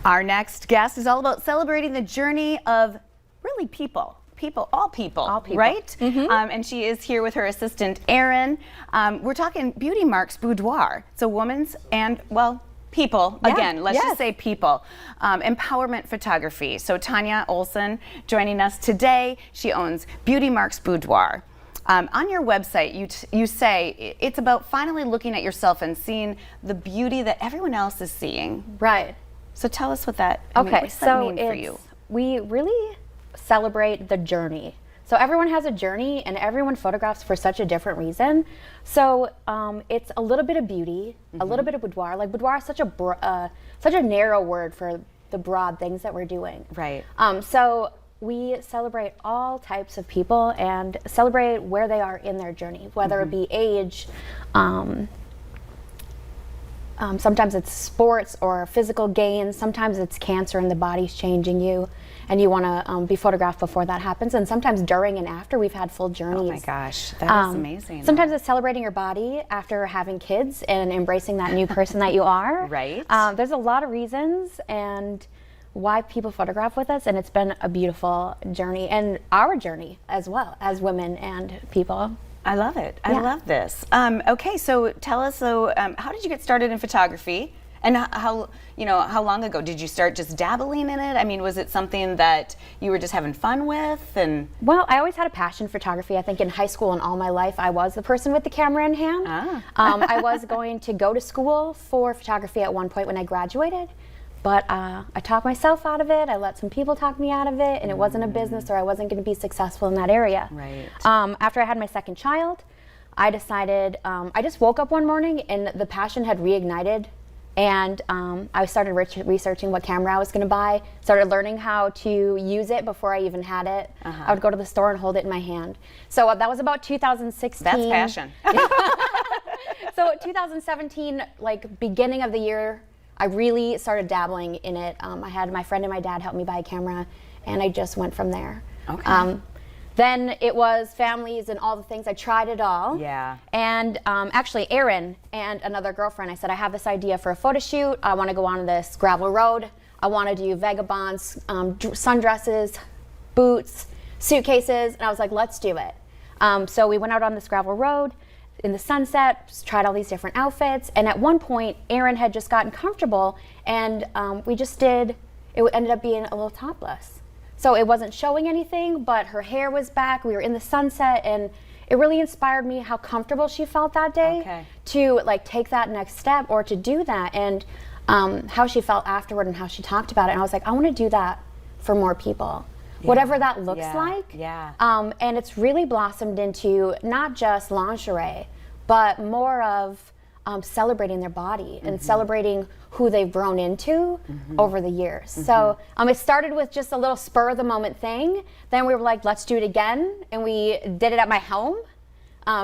Our next guest is all about celebrating the journey of really people, all people, right? And she is here with her assistant, Erin. We're talking Beauty Marks Boudoir. It's a woman's and, well, people, again, let's just say people. Empowerment photography. So Tanya Olson joining us today. She owns Beauty Marks Boudoir. On your website, you say it's about finally looking at yourself and seeing the beauty that everyone else is seeing. Right. So tell us what that, okay, what does that mean for you? We really celebrate the journey. So everyone has a journey and everyone photographs for such a different reason. So it's a little bit of beauty, a little bit of boudoir. Like boudoir is such a narrow word for the broad things that we're doing. Right. So we celebrate all types of people and celebrate where they are in their journey, whether it be age, sometimes it's sports or physical gains. Sometimes it's cancer and the body's changing you and you want to be photographed before that happens. And sometimes during and after we've had full journeys. Oh my gosh, that is amazing. Sometimes it's celebrating your body after having kids and embracing that new person that you are. Right. There's a lot of reasons and why people photograph with us, and it's been a beautiful journey and our journey as well as women and people. I love it. I love this. Okay, so tell us, how did you get started in photography, and how long ago did you start just dabbling in it? I mean, was it something that you were just having fun with? And well, I always had a passion for photography. I think in high school and all my life, I was the person with the camera in hand. I was going to go to school for photography at one point when I graduated. But I talked myself out of it. I let some people talk me out of it, and it wasn't a business, or I wasn't going to be successful in that area. Right. After I had my second child, I decided, I just woke up one morning and the passion had reignited, and I started researching what camera I was going to buy, started learning how to use it before I even had it. I would go to the store and hold it in my hand. So that was about 2016. That's passion. So 2017, like beginning of the year, I really started dabbling in it. I had my friend and my dad help me buy a camera, and I just went from there. Okay. Then it was families and all the things. I tried it all. Yeah. And actually, Erin and another girlfriend, I said, I have this idea for a photo shoot. I want to go on this gravel road. I want to do vagabonds, sundresses, boots, suitcases. And I was like, let's do it. So we went out on this gravel road in the sunset, tried all these different outfits, and at one point Erin had just gotten comfortable, and we just did, it ended up being a little topless. So it wasn't showing anything, but her hair was back, we were in the sunset, and it really inspired me how comfortable she felt that day to like take that next step or to do that, and how she felt afterward and how she talked about it. And I was like, I want to do that for more people. Whatever that looks like. And it's really blossomed into not just lingerie, but more of celebrating their body and celebrating who they've grown into over the years. So it started with just a little spur of the moment thing. Then we were like, let's do it again. And we did it at my home,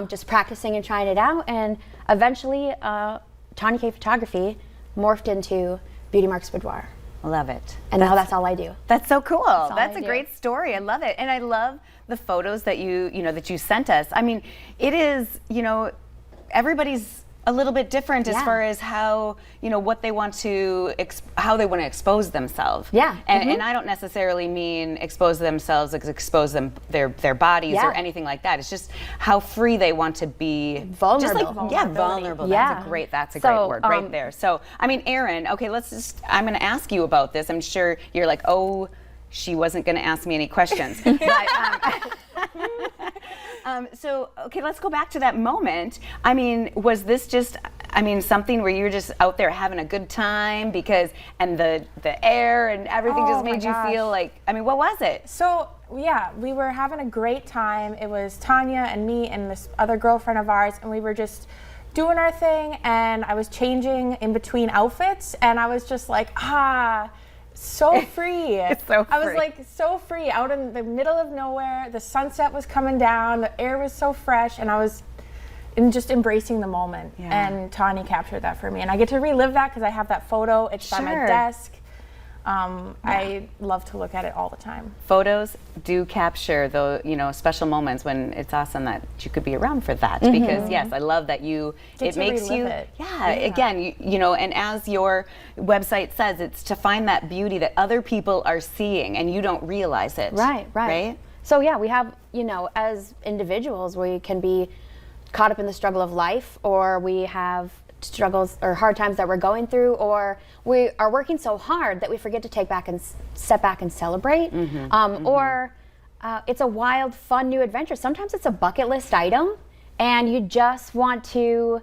just practicing and trying it out. And eventually, Tanya K Photography morphed into Beauty Marks Boudoir. Love it. And now that's all I do. That's so cool. That's a great story. I love it. And I love the photos that that you sent us. I mean, it is, everybody's a little bit different as far as how, what they want to, how they want to expose themselves. Yeah. And I don't necessarily mean expose themselves, expose their bodies or anything like that. It's just how free they want to be. Vulnerable. Just like, vulnerable. That's a great word right there. So, I mean, Erin, okay, I'm going to ask you about this. I'm sure you're like, oh, she wasn't going to ask me any questions. So, okay, let's go back to that moment. I mean, was this just, something where you were just out there having a good time and the air and everything just made you feel like, what was it? So, yeah, we were having a great time. It was Tanya and me and this other girlfriend of ours, and we were just doing our thing, and I was changing in between outfits, and I was just like, so free. It's so free. I was like so free out in the middle of nowhere. The sunset was coming down, the air was so fresh, and I was just embracing the moment. And Tanya captured that for me, and I get to relive that because I have that photo. It's by my desk. I love to look at it all the time. Photos do capture the, special moments when it's awesome that you could be around for that. Because yes, I love that it makes you, again, and as your website says, it's to find that beauty that other people are seeing and you don't realize it. Right. So yeah, we have, as individuals, we can be caught up in the struggle of life, or we have struggles or hard times that we're going through, or we are working so hard that we forget to step back and celebrate. Or it's a wild, fun new adventure. Sometimes it's a bucket list item and you just want to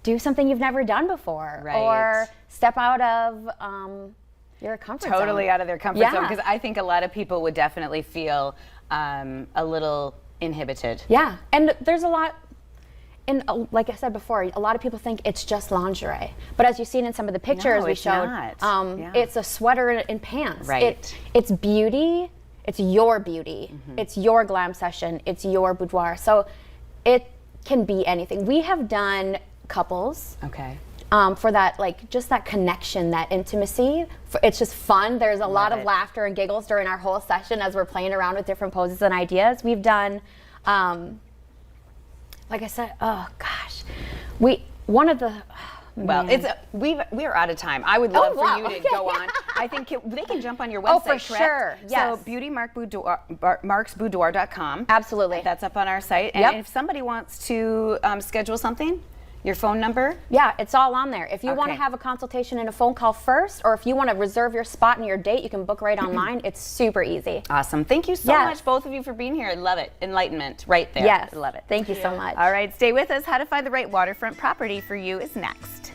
do something you've never done before, or step out of your comfort zone. Totally out of their comfort zone, because I think a lot of people would definitely feel a little inhibited. Yeah, and there's a lot. And like I said before, a lot of people think it's just lingerie. But as you've seen in some of the pictures we showed, it's a sweater and pants. It's beauty. It's your beauty. It's your glam session. It's your boudoir. So it can be anything. We have done couples. For that, just that connection, that intimacy. It's just fun. There's a lot of laughter and giggles during our whole session as we're playing around with different poses and ideas. We've done, like I said, we are out of time. I would love for you to go on. I think they can jump on your website. Oh, for sure. Yes. So beautymarksboudoir.com. Absolutely. That's up on our site. And if somebody wants to schedule something, your phone number? Yeah, it's all on there. If you want to have a consultation and a phone call first, or if you want to reserve your spot and your date, you can book right online. It's super easy. Awesome. Thank you so much, both of you, for being here. I love it. Enlightenment right there. Yes. Love it. Thank you so much. All right, stay with us. How to find the right waterfront property for you is next.